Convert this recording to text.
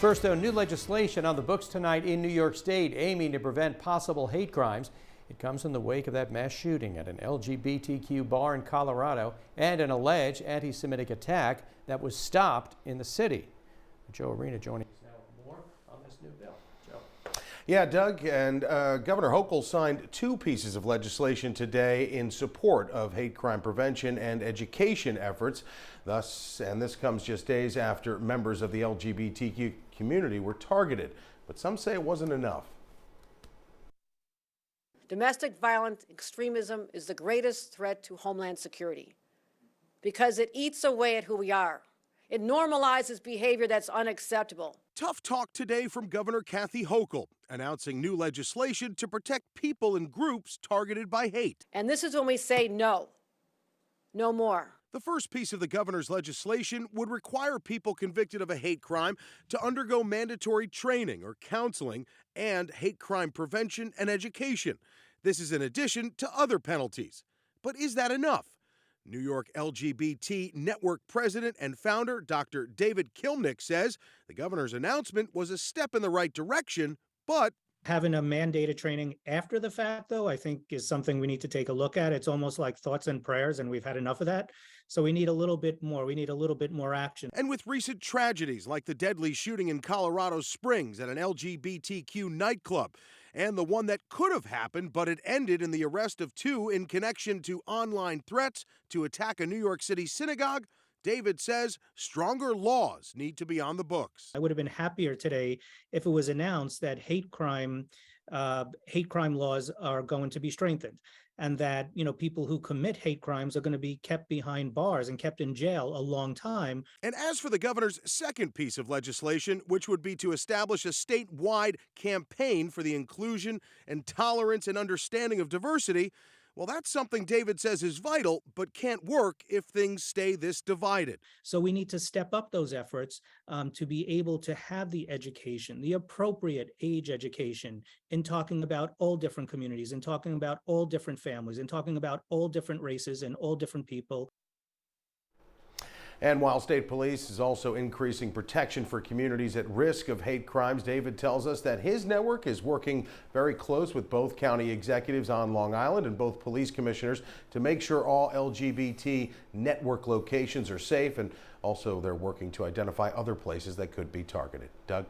First, though, new legislation on the books tonight in New York State aiming to prevent possible hate crimes. It comes in the wake of that mass shooting at an LGBTQ bar in Colorado and an alleged anti-Semitic attack that was stopped in the city. Joe Arena joining us now with more on this new bill. Joe. Yeah, Doug, and Governor Hochul signed two pieces of legislation today in support of hate crime prevention and education efforts. This comes just days after members of the LGBTQ community were targeted. But some say it wasn't enough. Domestic violent extremism is the greatest threat to Homeland Security because it eats away at who we are. It normalizes behavior that's unacceptable. Tough talk today from Governor Kathy Hochul, announcing new legislation to protect people and groups targeted by hate. And this is when we say no, no more. The first piece of the governor's legislation would require people convicted of a hate crime to undergo mandatory training or counseling and hate crime prevention and education. This is in addition to other penalties. But is that enough? New York LGBT Network president and founder Dr. David Kilmnick says the governor's announcement was a step in the right direction, but having a mandated training after the fact, though, I think is something we need to take a look at. It's almost like thoughts and prayers, and we've had enough of that. So we need a little bit more. We need a little bit more action. And with recent tragedies like the deadly shooting in Colorado Springs at an LGBTQ nightclub, and the one that could have happened, but it ended in the arrest of two in connection to online threats to attack a New York City synagogue, David says stronger laws need to be on the books. I would have been happier today if it was announced that hate crime laws are going to be strengthened, and that people who commit hate crimes are going to be kept behind bars and kept in jail a long time. And as for the governor's second piece of legislation, which would be to establish a statewide campaign for the inclusion and tolerance and understanding of diversity, well, that's something David says is vital, but can't work if things stay this divided. So we need to step up those efforts to be able to have the education, the appropriate age education, in talking about all different communities, in talking about all different families, in talking about all different races and all different people. And while state police is also increasing protection for communities at risk of hate crimes, David tells us that his network is working very close with both county executives on Long Island and both police commissioners to make sure all LGBT network locations are safe. And also they're working to identify other places that could be targeted. Doug?